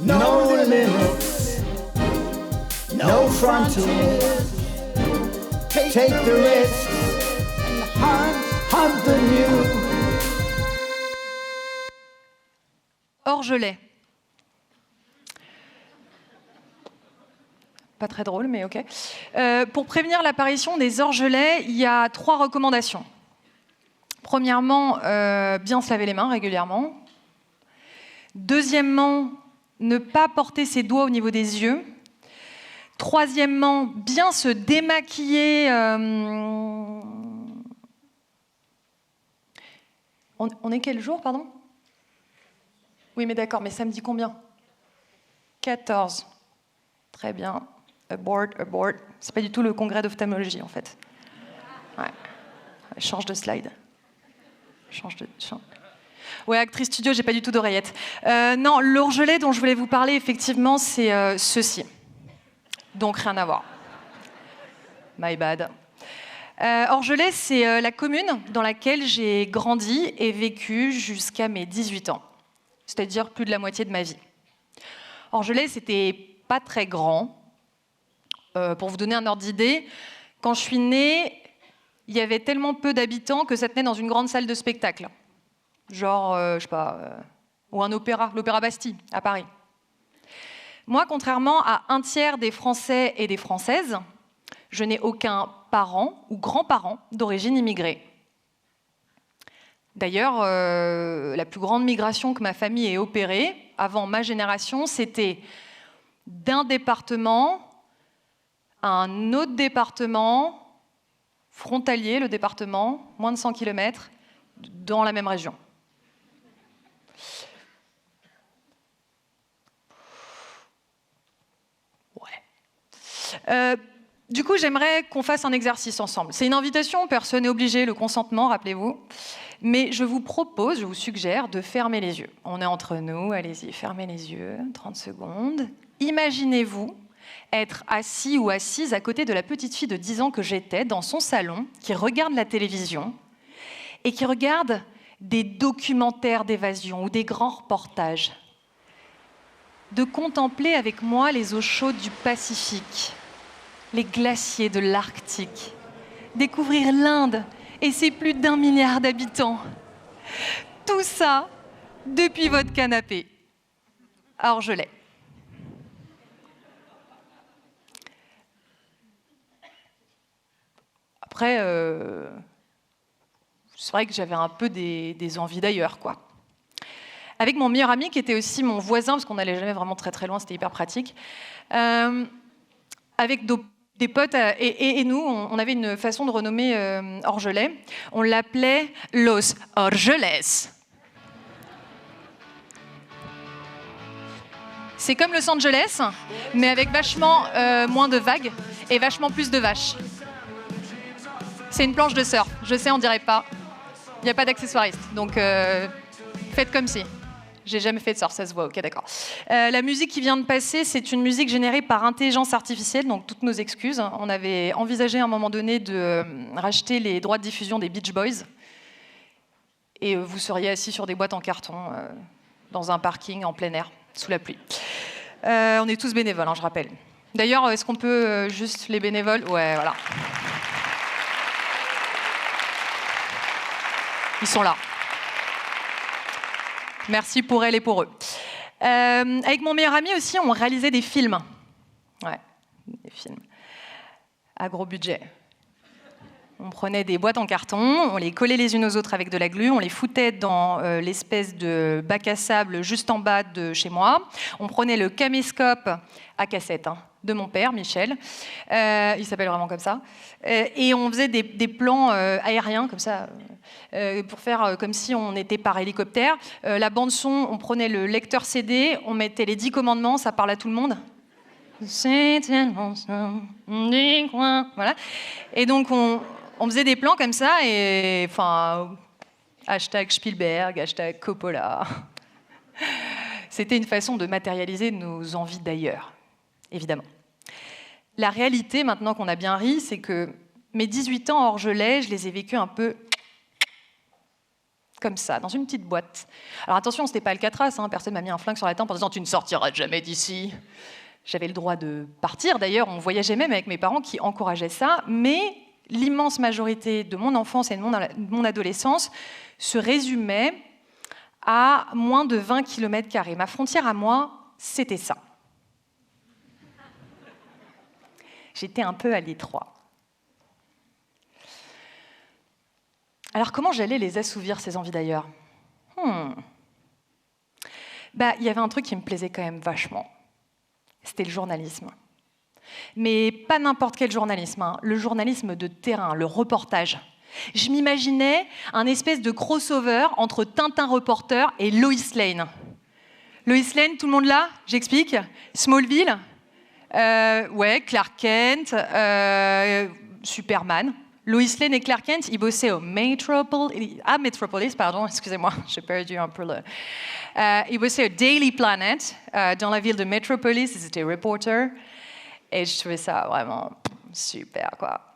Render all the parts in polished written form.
no limits, no frontiers. Take the risks and hunt the new. Orgelet. Pas très drôle, mais ok. Pour prévenir l'apparition des orgelets, il y a 3 recommandations. Premièrement, bien se laver les mains régulièrement. Deuxièmement, ne pas porter ses doigts au niveau des yeux. Troisièmement, bien se démaquiller. On est quel jour, pardon ? Oui, mais d'accord, mais samedi combien ? 14. Très bien. Abort. C'est pas du tout le congrès d'ophtalmologie, en fait. Ouais. Change de slide. Ouais, actrice studio, j'ai pas du tout d'oreillette. Non, l'orgelet dont je voulais vous parler, effectivement, c'est ceci. Donc, rien à voir. My bad. Orgelet, c'est la commune dans laquelle j'ai grandi et vécu jusqu'à mes 18 ans. C'est-à-dire plus de la moitié de ma vie. Orgelet, c'était pas très grand. Pour vous donner un ordre d'idée, quand je suis née, il y avait tellement peu d'habitants que ça tenait dans une grande salle de spectacle. Genre, je sais pas, ou un opéra, l'Opéra Bastille, à Paris. Moi, contrairement à un tiers des Français et des Françaises, je n'ai aucun parent ou grand-parent d'origine immigrée. D'ailleurs, la plus grande migration que ma famille ait opérée, avant ma génération, c'était d'un département à un autre département, frontalier, le département, moins de 100 km, dans la même région. Ouais. Du coup, j'aimerais qu'on fasse un exercice ensemble. C'est une invitation, personne n'est obligé, le consentement, rappelez-vous. Mais je vous propose, je vous suggère de fermer les yeux. On est entre nous, allez-y, fermez les yeux, 30 secondes. Imaginez-vous être assis ou assise à côté de la petite fille de 10 ans que j'étais dans son salon, qui regarde la télévision et qui regarde des documentaires d'évasion ou des grands reportages. De contempler avec moi les eaux chaudes du Pacifique, les glaciers de l'Arctique, découvrir l'Inde et ses plus d'1 milliard d'habitants. Tout ça depuis votre canapé à Orgelet. Après, c'est vrai que j'avais un peu des envies d'ailleurs, quoi. Avec mon meilleur ami, qui était aussi mon voisin, parce qu'on n'allait jamais vraiment très très loin, c'était hyper pratique, avec des potes, et nous, on avait une façon de renommer Orgelet. On l'appelait Los Orgeles. C'est comme Los Angeles, mais avec vachement moins de vagues et vachement plus de vaches. C'est une planche de surf. Je sais, on dirait pas. Il n'y a pas d'accessoiriste, donc faites comme si. J'ai jamais fait de surf, ça se voit, ok, d'accord. La musique qui vient de passer, c'est une musique générée par intelligence artificielle, donc toutes nos excuses. On avait envisagé à un moment donné de racheter les droits de diffusion des Beach Boys, et vous seriez assis sur des boîtes en carton dans un parking en plein air, sous la pluie. On est tous bénévoles, hein, je rappelle. D'ailleurs, est-ce qu'on peut juste les bénévoles ? Ouais, voilà. Ils sont là. Merci pour elles et pour eux. Avec mon meilleur ami aussi, on réalisait des films. Ouais, des films. À gros budget. On prenait des boîtes en carton, on les collait les unes aux autres avec de la glu, on les foutait dans l'espèce de bac à sable juste en bas de chez moi. On prenait le caméscope à cassette de mon père, Michel. Il s'appelle vraiment comme ça. Et on faisait des plans aériens comme ça, pour faire comme si on était par hélicoptère. La bande-son, on prenait le lecteur CD, on mettait les 10 commandements, ça parle à tout le monde. Voilà. Et donc, on faisait des plans comme ça, et enfin, hashtag Spielberg, hashtag Coppola. C'était une façon de matérialiser nos envies d'ailleurs, évidemment. La réalité, maintenant qu'on a bien ri, c'est que mes 18 ans à Orgelet, je les ai vécus un peu comme ça, dans une petite boîte. Alors attention, c'était pas Alcatraz, hein, personne m'a mis un flingue sur la tempe en disant « tu ne sortiras jamais d'ici ». J'avais le droit de partir, d'ailleurs, on voyageait même avec mes parents qui encourageaient ça, mais l'immense majorité de mon enfance et de mon adolescence se résumait à moins de 20 km². Ma frontière à moi, c'était ça. J'étais un peu à l'étroit. Alors comment j'allais les assouvir, ces envies d'ailleurs ? Il y avait un truc qui me plaisait quand même vachement. C'était le journalisme. Mais pas n'importe quel journalisme, hein. Le journalisme de terrain, le reportage. Je m'imaginais un espèce de crossover entre Tintin Reporter et Lois Lane. Lois Lane, tout le monde là ? J'explique. Smallville, Clark Kent, Superman. Lois Lane et Clark Kent, ils bossaient au Metropolis, pardon, excusez-moi, j'ai perdu un peu le... ils bossaient au Daily Planet, dans la ville de Metropolis, ils étaient reporters, et je trouvais ça vraiment super, quoi.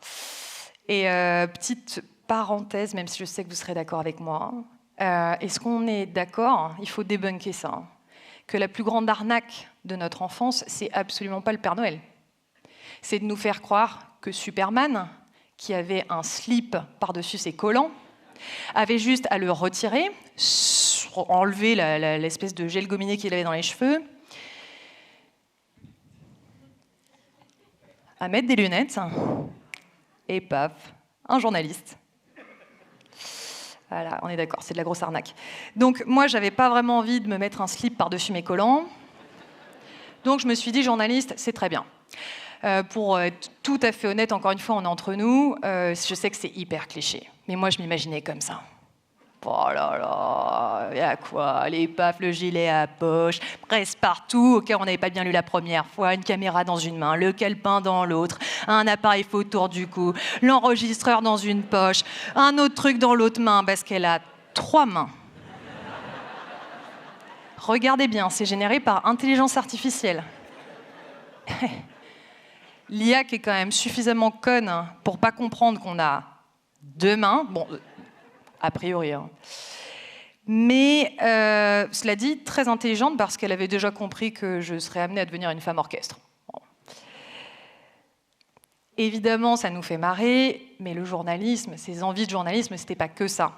Et petite parenthèse, même si je sais que vous serez d'accord avec moi, est-ce qu'on est d'accord, il faut débunker ça, que la plus grande arnaque de notre enfance, c'est absolument pas le Père Noël. C'est de nous faire croire que Superman, qui avait un slip par-dessus ses collants, avait juste à le retirer, enlever l'espèce de gel gominé qu'il avait dans les cheveux, à mettre des lunettes, et paf, un journaliste. Voilà, on est d'accord, c'est de la grosse arnaque. Donc moi, j'avais pas vraiment envie de me mettre un slip par-dessus mes collants, donc je me suis dit, journaliste, c'est très bien. Pour être tout à fait honnête, encore une fois, on est entre nous, je sais que c'est hyper cliché, mais moi je m'imaginais comme ça. Oh là là, il y a quoi ? Les paf, le gilet à poche, presse partout, au cas où on n'avait pas bien lu la première fois, une caméra dans une main, le calepin dans l'autre, un appareil photo autour du cou, l'enregistreur dans une poche, un autre truc dans l'autre main, parce qu'elle a 3 mains. Regardez bien, c'est généré par intelligence artificielle. L'IA qui est quand même suffisamment conne pour pas comprendre qu'on a 2 mains, bon, a priori. Hein. Mais cela dit, très intelligente parce qu'elle avait déjà compris que je serais amenée à devenir une femme orchestre. Bon. Évidemment, ça nous fait marrer, mais le journalisme, ces envies de journalisme, c'était pas que ça.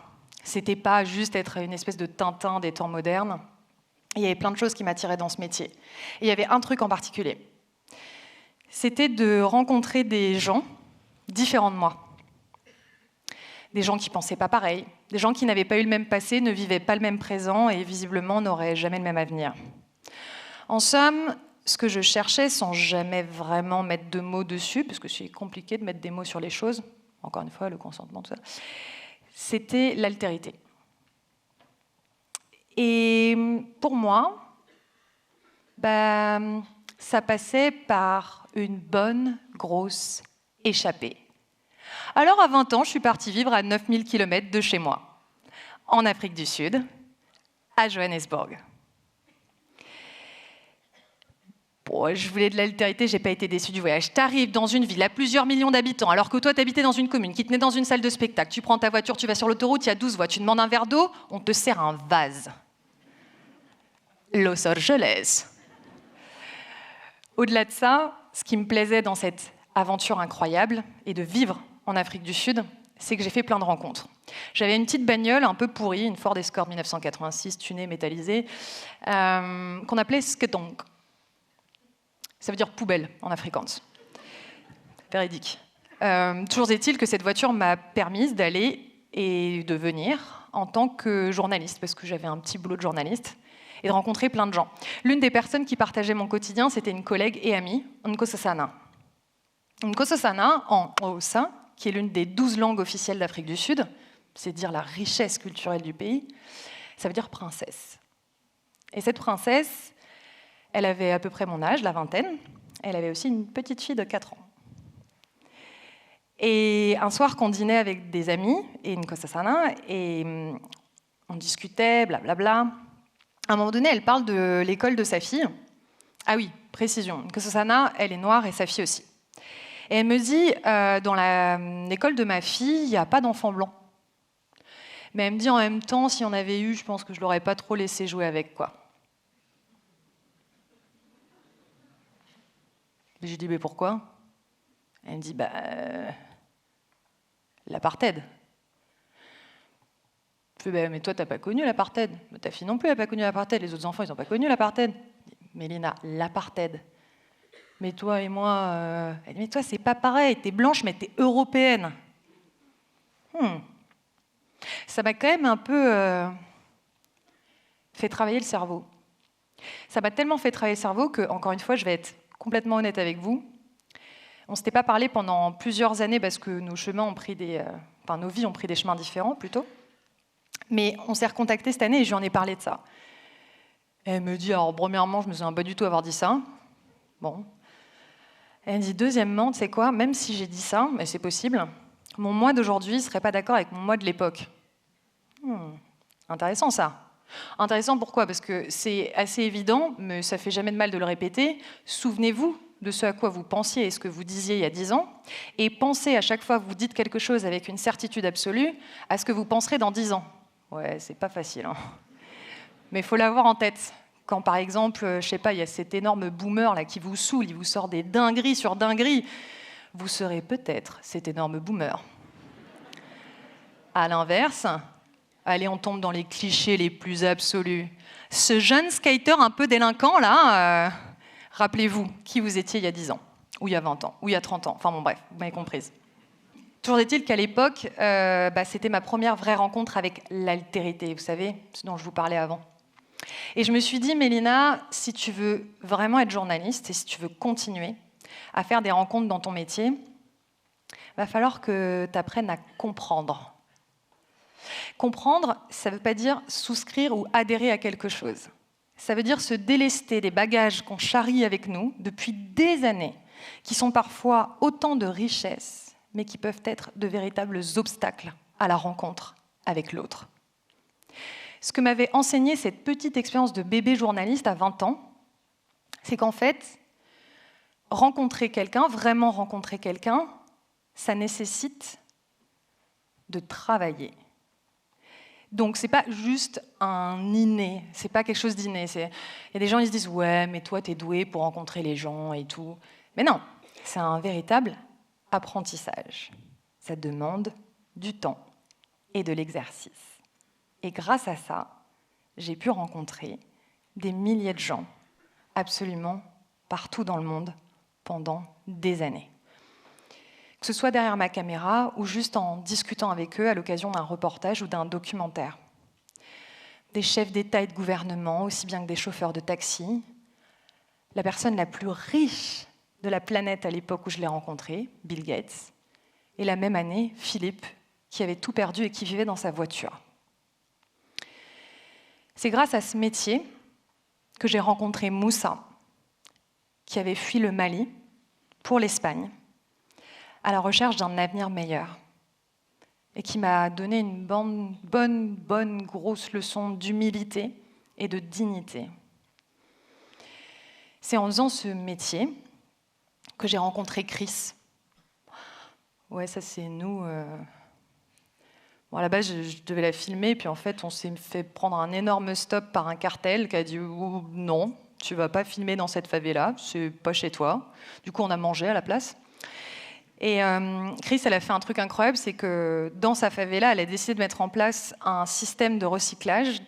C'était pas juste être une espèce de Tintin des temps modernes. Il y avait plein de choses qui m'attiraient dans ce métier. Et il y avait un truc en particulier. C'était de rencontrer des gens différents de moi. Des gens qui ne pensaient pas pareil, des gens qui n'avaient pas eu le même passé, ne vivaient pas le même présent et visiblement n'auraient jamais le même avenir. En somme, ce que je cherchais, sans jamais vraiment mettre de mots dessus, parce que c'est compliqué de mettre des mots sur les choses, encore une fois, le consentement, tout ça, c'était l'altérité. Et pour moi, ça passait par une bonne grosse échappée. Alors à 20 ans, je suis partie vivre à 9000 km de chez moi, en Afrique du Sud, à Johannesburg. Bon, je voulais de l'altérité, j'ai pas été déçue du voyage. T'arrives dans une ville à plusieurs millions d'habitants, alors que toi t'habitais dans une commune qui tenait dans une salle de spectacle. Tu prends ta voiture, tu vas sur l'autoroute, il y a 12 voies, tu demandes un verre d'eau, on te sert un vase. Los Angeles. Au-delà de ça, ce qui me plaisait dans cette aventure incroyable et de vivre en Afrique du Sud, c'est que j'ai fait plein de rencontres. J'avais une petite bagnole un peu pourrie, une Ford Escort 1986, tunée, métallisée, qu'on appelait Sketong. Ça veut dire poubelle en afrikaans. Véridique. Toujours est-il que cette voiture m'a permise d'aller et de venir en tant que journaliste, parce que j'avais un petit boulot de journaliste, et de rencontrer plein de gens. L'une des personnes qui partageait mon quotidien, c'était une collègue et amie, Nkosazana. Nkosazana, en Xhosa, qui est l'une des 12 langues officielles d'Afrique du Sud, c'est dire la richesse culturelle du pays, ça veut dire princesse. Et cette princesse, elle avait à peu près mon âge, la vingtaine, elle avait aussi une petite fille de 4 ans. Et un soir qu'on dînait avec des amis, et Nkosazana, et on discutait, blablabla, à un moment donné, elle parle de l'école de sa fille. Ah oui, précision, Nkosazana, elle est noire et sa fille aussi. Et elle me dit, dans l'école de ma fille, il n'y a pas d'enfants blancs. Mais elle me dit en même temps, si on avait eu, je pense que je l'aurais pas trop laissé jouer avec, quoi. J'ai dit, mais pourquoi? Elle me dit, l'apartheid. Je fais, mais toi, t'as pas connu l'apartheid. Ta fille non plus, elle n'a pas connu l'apartheid. Les autres enfants, ils n'ont pas connu l'apartheid. Mélina, l'apartheid. Mais toi et moi... Elle dit, mais toi, c'est pas pareil. T'es blanche, mais t'es européenne. Ça m'a quand même un peu fait travailler le cerveau. Ça m'a tellement fait travailler le cerveau que, encore une fois, je vais être complètement honnête avec vous. On ne s'était pas parlé pendant plusieurs années parce que nos chemins ont pris nos vies ont pris des chemins différents plutôt. Mais on s'est recontacté cette année et je lui en ai parlé de ça. Elle me dit, alors premièrement, je me souviens pas du tout avoir dit ça. Bon. Elle me dit, deuxièmement, tu sais quoi, même si j'ai dit ça, mais c'est possible, mon moi d'aujourd'hui ne serait pas d'accord avec mon moi de l'époque. Intéressant ça. Intéressant pourquoi? Parce que c'est assez évident, mais ça fait jamais de mal de le répéter. Souvenez-vous de ce à quoi vous pensiez et ce que vous disiez il y a 10 ans, et pensez à chaque fois que vous dites quelque chose avec une certitude absolue à ce que vous penserez dans 10 ans. Ouais, c'est pas facile, hein. Mais il faut l'avoir en tête. Quand par exemple, je sais pas, il y a cet énorme boomer là qui vous saoule, il vous sort des dingueries sur dingueries, vous serez peut-être cet énorme boomer. À l'inverse, allez, on tombe dans les clichés les plus absolus. Ce jeune skater un peu délinquant là, rappelez-vous qui vous étiez il y a 10 ans, ou il y a 20 ans, ou il y a 30 ans, enfin bon bref, vous m'avez comprise. Toujours est-il qu'à l'époque, c'était ma première vraie rencontre avec l'altérité, vous savez, ce dont je vous parlais avant. Et je me suis dit, Mélina, si tu veux vraiment être journaliste et si tu veux continuer à faire des rencontres dans ton métier, il va falloir que tu apprennes à comprendre. Comprendre, ça ne veut pas dire souscrire ou adhérer à quelque chose. Ça veut dire se délester des bagages qu'on charrie avec nous depuis des années, qui sont parfois autant de richesses, mais qui peuvent être de véritables obstacles à la rencontre avec l'autre. Ce que m'avait enseigné cette petite expérience de bébé journaliste à 20 ans, c'est qu'en fait, rencontrer quelqu'un, vraiment rencontrer quelqu'un, ça nécessite de travailler. Donc, c'est pas juste un inné, c'est pas quelque chose d'inné. Il y a des gens qui se disent « Ouais, mais toi, t'es doué pour rencontrer les gens et tout. » Mais non, c'est un véritable apprentissage. Ça demande du temps et de l'exercice. Et grâce à ça, j'ai pu rencontrer des milliers de gens, absolument partout dans le monde, pendant des années. Que ce soit derrière ma caméra ou juste en discutant avec eux à l'occasion d'un reportage ou d'un documentaire. Des chefs d'État et de gouvernement, aussi bien que des chauffeurs de taxi. La personne la plus riche de la planète à l'époque où je l'ai rencontré, Bill Gates. Et la même année, Philippe, qui avait tout perdu et qui vivait dans sa voiture. C'est grâce à ce métier que j'ai rencontré Moussa, qui avait fui le Mali pour l'Espagne, à la recherche d'un avenir meilleur, et qui m'a donné une bonne grosse leçon d'humilité et de dignité. C'est en faisant ce métier que j'ai rencontré Chris. Ouais, ça c'est nous... Bon, à la base, je devais la filmer, puis en fait, on s'est fait prendre un énorme stop par un cartel qui a dit oh, « Non, tu vas pas filmer dans cette favela, c'est pas chez toi. » Du coup, on a mangé à la place. Et Chris, elle a fait un truc incroyable, c'est que dans sa favela, elle a décidé de mettre en place un système de recyclage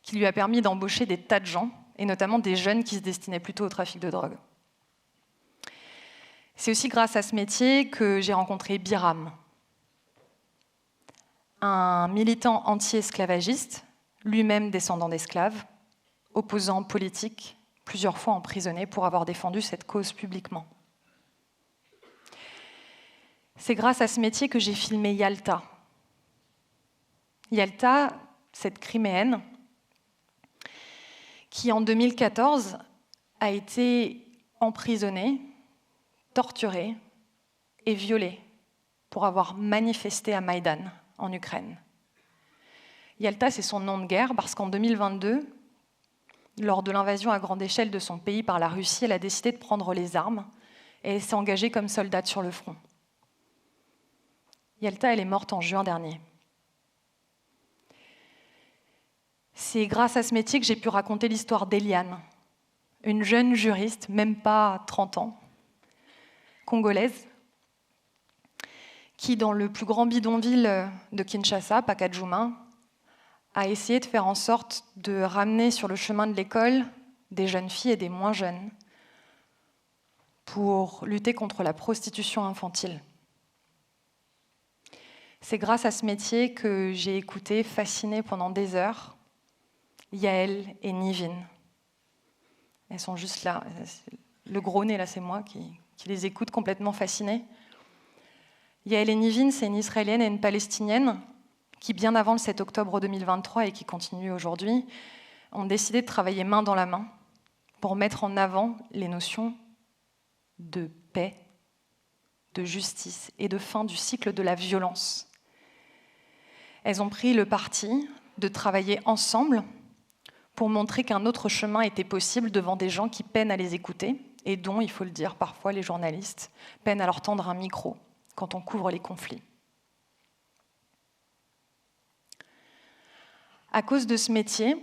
qui lui a permis d'embaucher des tas de gens, et notamment des jeunes qui se destinaient plutôt au trafic de drogue. C'est aussi grâce à ce métier que j'ai rencontré Biram, un militant anti-esclavagiste, lui-même descendant d'esclaves, opposant politique, plusieurs fois emprisonné pour avoir défendu cette cause publiquement. C'est grâce à ce métier que j'ai filmé Yalta. Yalta, cette Criméenne, qui en 2014 a été emprisonnée, torturée et violée pour avoir manifesté à Maïdan, en Ukraine. Yalta, c'est son nom de guerre parce qu'en 2022, lors de l'invasion à grande échelle de son pays par la Russie, elle a décidé de prendre les armes et elle s'est engagée comme soldate sur le front. Yalta, elle est morte en juin dernier. C'est grâce à ce métier que j'ai pu raconter l'histoire d'Eliane, une jeune juriste, même pas 30 ans, congolaise, qui, dans le plus grand bidonville de Kinshasa, Pacadjouma, a essayé de faire en sorte de ramener sur le chemin de l'école des jeunes filles et des moins jeunes pour lutter contre la prostitution infantile. C'est grâce à ce métier que j'ai écouté, fascinée pendant des heures, Yael et Nivine. Elles sont juste là. Le gros nez, là, c'est moi qui les écoute complètement fascinée. Yael et Nivine, c'est une Israélienne et une Palestinienne qui, bien avant le 7 octobre 2023 et qui continue aujourd'hui, ont décidé de travailler main dans la main pour mettre en avant les notions de paix, de justice et de fin du cycle de la violence. Elles ont pris le parti de travailler ensemble pour montrer qu'un autre chemin était possible devant des gens qui peinent à les écouter et dont, il faut le dire, parfois les journalistes peinent à leur tendre un micro quand on couvre les conflits. À cause de ce métier,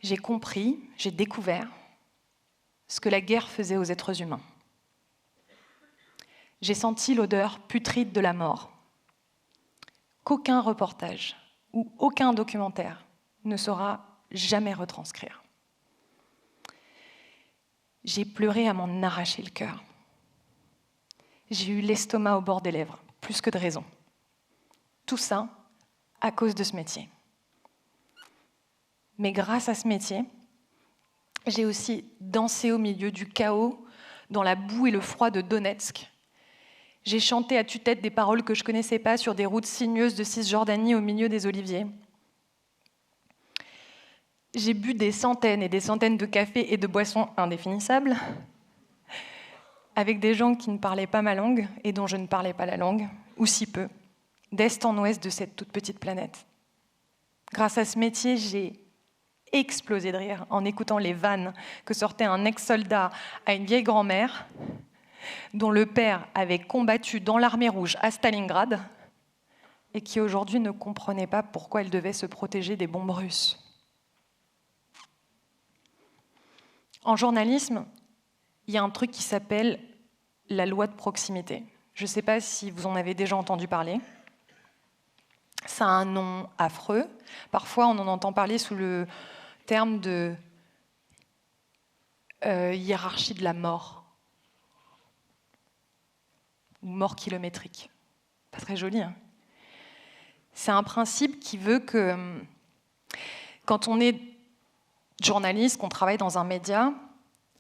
j'ai compris, j'ai découvert ce que la guerre faisait aux êtres humains. J'ai senti l'odeur putride de la mort, qu'aucun reportage ou aucun documentaire ne saura jamais retranscrire. J'ai pleuré à m'en arracher le cœur. J'ai eu l'estomac au bord des lèvres, plus que de raison. Tout ça à cause de ce métier. Mais grâce à ce métier, j'ai aussi dansé au milieu du chaos, dans la boue et le froid de Donetsk. J'ai chanté à tue-tête des paroles que je ne connaissais pas sur des routes sinueuses de Cisjordanie au milieu des oliviers. J'ai bu des centaines et des centaines de cafés et de boissons indéfinissables avec des gens qui ne parlaient pas ma langue et dont je ne parlais pas la langue, ou si peu, d'est en ouest de cette toute petite planète. Grâce à ce métier, j'ai explosé de rire en écoutant les vannes que sortait un ex-soldat à une vieille grand-mère dont le père avait combattu dans l'armée rouge à Stalingrad et qui aujourd'hui ne comprenait pas pourquoi elle devait se protéger des bombes russes. En journalisme, il y a un truc qui s'appelle la loi de proximité. Je ne sais pas si vous en avez déjà entendu parler. Ça a un nom affreux. Parfois, on en entend parler sous le terme de hiérarchie de la mort. Ou mort kilométrique. Pas très joli, hein ? C'est un principe qui veut que quand on est journaliste, qu'on travaille dans un média,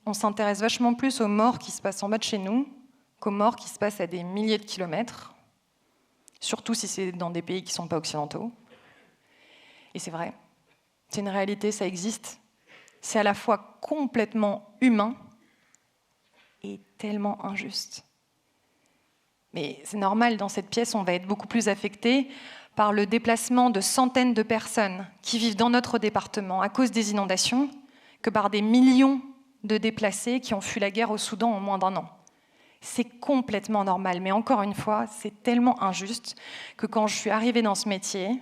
on s'intéresse vachement plus aux morts qui se passent en bas de chez nous qu'aux morts qui se passent à des milliers de kilomètres, surtout si c'est dans des pays qui ne sont pas occidentaux. Et c'est vrai, c'est une réalité, ça existe. C'est à la fois complètement humain et tellement injuste. Mais c'est normal, dans cette pièce, on va être beaucoup plus affecté par le déplacement de centaines de personnes qui vivent dans notre département à cause des inondations que par des millions de déplacés qui ont fui la guerre au Soudan en moins d'1 an. C'est complètement normal, mais encore une fois, c'est tellement injuste que quand je suis arrivée dans ce métier,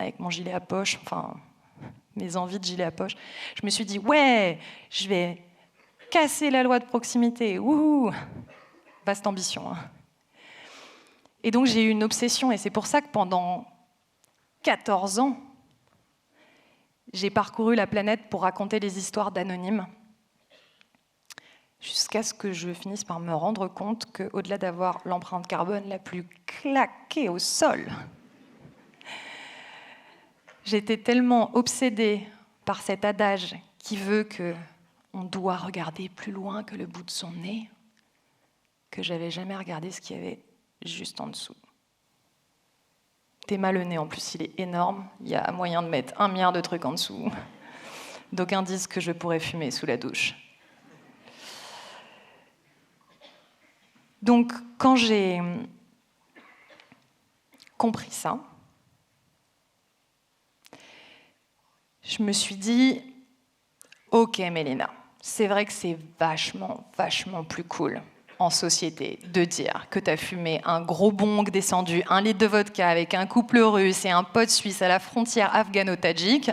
avec mon gilet à poche, enfin, mes envies de gilet à poche, je me suis dit, ouais, je vais casser la loi de proximité, wouhou, vaste ambition, hein. Et donc j'ai eu une obsession, et c'est pour ça que pendant 14 ans, j'ai parcouru la planète pour raconter les histoires d'anonymes, jusqu'à ce que je finisse par me rendre compte qu'au-delà d'avoir l'empreinte carbone la plus claquée au sol, j'étais tellement obsédée par cet adage qui veut qu'on doit regarder plus loin que le bout de son nez, que j'avais jamais regardé ce qu'il y avait juste en dessous. T'es mal le nez, en plus il est énorme, il y a moyen de mettre 1 milliard de trucs en dessous. D'aucuns disent que je pourrais fumer sous la douche. Donc quand j'ai compris ça, je me suis dit, ok Mélina, c'est vrai que c'est vachement plus cool en société de dire que t'as fumé un gros bong descendu, 1 litre de vodka avec un couple russe et un pote suisse à la frontière afghano-tadjik,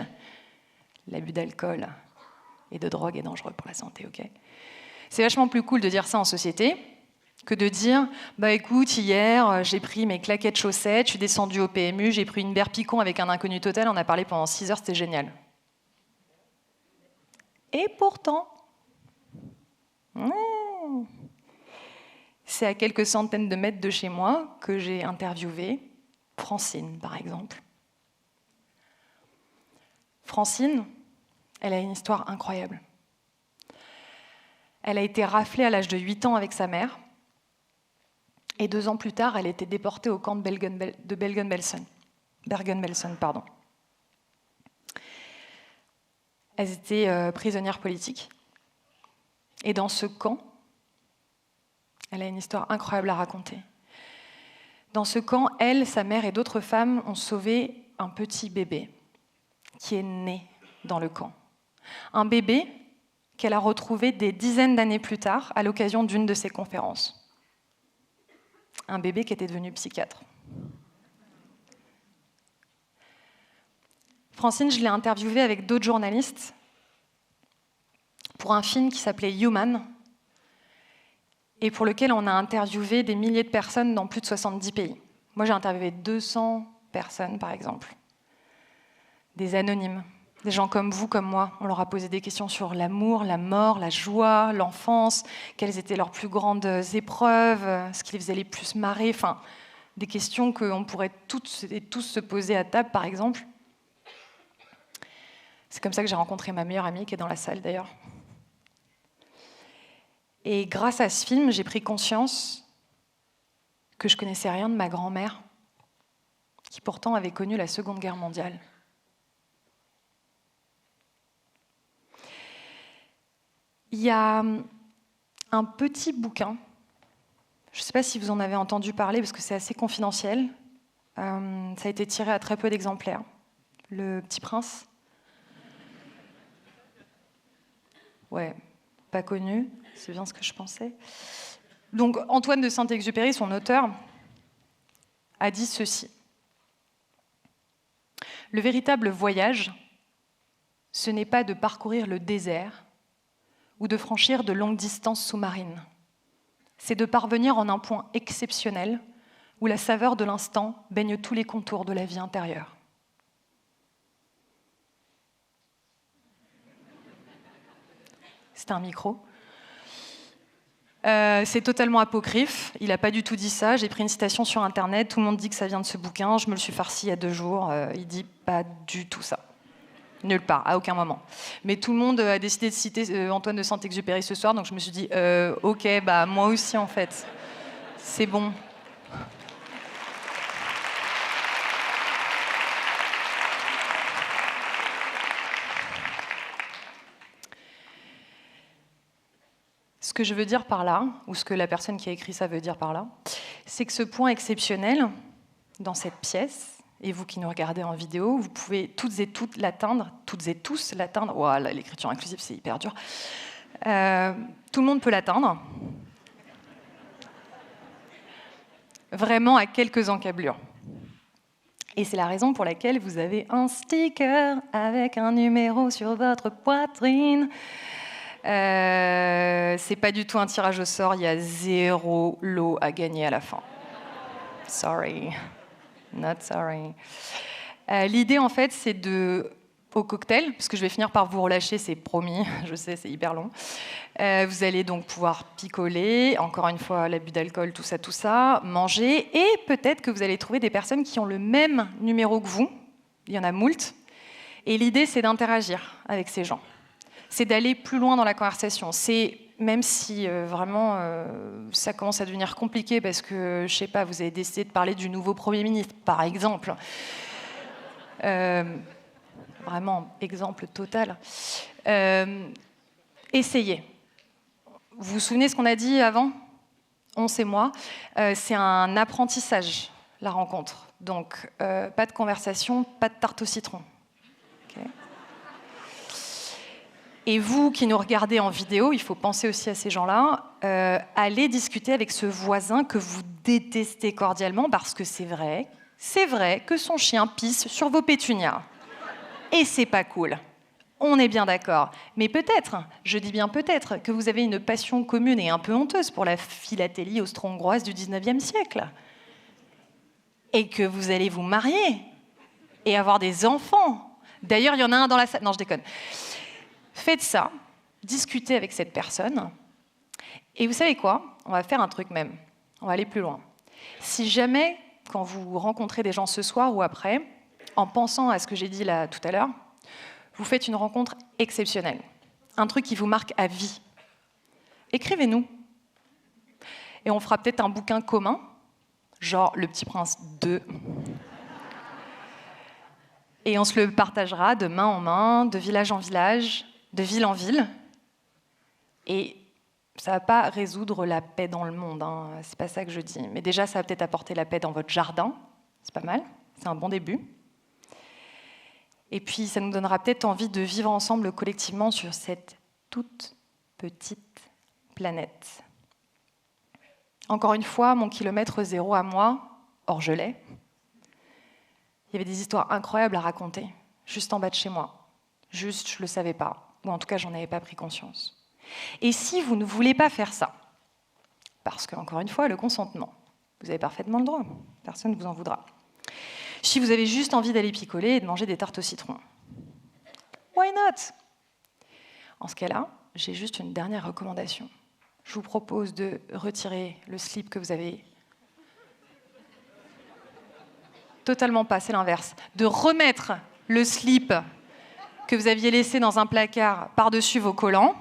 l'abus d'alcool et de drogue est dangereux pour la santé, ok ? C'est vachement plus cool de dire ça en société que de dire « Bah écoute, hier, j'ai pris mes claquettes chaussettes, je suis descendu au PMU, j'ai pris une bière picon avec un inconnu total, on a parlé pendant 6 heures, c'était génial. » Et pourtant, c'est à quelques centaines de mètres de chez moi que j'ai interviewé Francine, par exemple. Francine, elle a une histoire incroyable. Elle a été raflée à l'âge de 8 ans avec sa mère. Et 2 ans plus tard, elle a été déportée au camp de Bergen-Belsen. Pardon. Elles étaient prisonnières politiques. Et dans ce camp, elle a une histoire incroyable à raconter. Dans ce camp, elle, sa mère et d'autres femmes ont sauvé un petit bébé qui est né dans le camp. Un bébé qu'elle a retrouvé des dizaines d'années plus tard à l'occasion d'une de ses conférences. Un bébé qui était devenu psychiatre. Francine, je l'ai interviewée avec d'autres journalistes pour un film qui s'appelait Human et pour lequel on a interviewé des milliers de personnes dans plus de 70 pays. Moi, j'ai interviewé 200 personnes, par exemple. Des anonymes, des gens comme vous, comme moi. On leur a posé des questions sur l'amour, la mort, la joie, l'enfance, quelles étaient leurs plus grandes épreuves, ce qui les faisait les plus marrer, enfin, des questions qu'on pourrait toutes et tous se poser à table, par exemple. C'est comme ça que j'ai rencontré ma meilleure amie, qui est dans la salle d'ailleurs. Et grâce à ce film, j'ai pris conscience que je connaissais rien de ma grand-mère, qui pourtant avait connu la Seconde Guerre mondiale. Il y a un petit bouquin, je ne sais pas si vous en avez entendu parler parce que c'est assez confidentiel, ça a été tiré à très peu d'exemplaires, Le Petit Prince. Ouais, pas connu, c'est bien ce que je pensais. Donc Antoine de Saint-Exupéry, son auteur, a dit ceci. Le véritable voyage, ce n'est pas de parcourir le désert ou de franchir de longues distances sous-marines. C'est de parvenir en un point exceptionnel où la saveur de l'instant baigne tous les contours de la vie intérieure. C'est un micro. C'est totalement apocryphe, il n'a pas du tout dit ça, j'ai pris une citation sur Internet, tout le monde dit que ça vient de ce bouquin, je me le suis farci il y a 2 jours, il dit pas du tout ça. Nulle part, à aucun moment. Mais tout le monde a décidé de citer Antoine de Saint-Exupéry ce soir, donc je me suis dit, ok, bah moi aussi en fait, c'est bon. Ce que je veux dire par là, ou ce que la personne qui a écrit ça veut dire par là, c'est que ce point exceptionnel, dans cette pièce, et vous qui nous regardez en vidéo, vous pouvez toutes et tous l'atteindre. Voilà, l'écriture inclusive, c'est hyper dur. Tout le monde peut l'atteindre. Vraiment à quelques encablures. Et c'est la raison pour laquelle vous avez un sticker avec un numéro sur votre poitrine. C'est pas du tout un tirage au sort, il y a 0 lot à gagner à la fin. Sorry. Not sorry. L'idée, en fait, c'est au cocktail, parce que je vais finir par vous relâcher, c'est promis, je sais, c'est hyper long. Vous allez donc pouvoir picoler, encore une fois, l'abus d'alcool, tout ça, manger, et peut-être que vous allez trouver des personnes qui ont le même numéro que vous, il y en a moult, et l'idée, c'est d'interagir avec ces gens. C'est d'aller plus loin dans la conversation. C'est, même si vraiment ça commence à devenir compliqué parce que, je sais pas, vous avez décidé de parler du nouveau Premier ministre, par exemple. Vraiment, exemple total. Essayez. Vous vous souvenez ce qu'on a dit avant ? On, c'est moi. C'est un apprentissage, la rencontre. Donc, pas de conversation, pas de tarte au citron. Okay. Et vous qui nous regardez en vidéo, il faut penser aussi à ces gens-là, allez discuter avec ce voisin que vous détestez cordialement parce que c'est vrai que son chien pisse sur vos pétunias. Et c'est pas cool. On est bien d'accord. Mais peut-être, je dis bien peut-être, que vous avez une passion commune et un peu honteuse pour la philatélie austro-hongroise du 19e siècle. Et que vous allez vous marier et avoir des enfants. D'ailleurs, il y en a un dans la salle. Non, je déconne. Faites ça, discutez avec cette personne. Et vous savez quoi? On va faire un truc même. On va aller plus loin. Si jamais, quand vous rencontrez des gens ce soir ou après, en pensant à ce que j'ai dit là tout à l'heure, vous faites une rencontre exceptionnelle. Un truc qui vous marque à vie. Écrivez-nous. Et on fera peut-être un bouquin commun, genre Le Petit Prince 2. Et on se le partagera de main en main, de village en village, de ville en ville. Et ça ne va pas résoudre la paix dans le monde, hein. C'est pas ça que je dis. Mais déjà, ça va peut-être apporter la paix dans votre jardin. C'est pas mal, c'est un bon début. Et puis, ça nous donnera peut-être envie de vivre ensemble collectivement sur cette toute petite planète. Encore une fois, mon kilomètre zéro à moi, Orgelet, il y avait des histoires incroyables à raconter, juste en bas de chez moi. Juste, je ne le savais pas, ou en tout cas, j'en avais pas pris conscience. Et si vous ne voulez pas faire ça, parce que, encore une fois, le consentement, vous avez parfaitement le droit, personne ne vous en voudra. Si vous avez juste envie d'aller picoler et de manger des tartes au citron, why not? En ce cas-là, j'ai juste une dernière recommandation. Je vous propose de retirer le slip que vous avez... Totalement pas, c'est l'inverse. De remettre le slip que vous aviez laissé dans un placard par-dessus vos collants,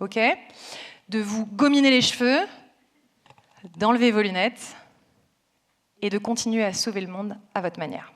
ok? De vous gominer les cheveux, d'enlever vos lunettes et de continuer à sauver le monde à votre manière.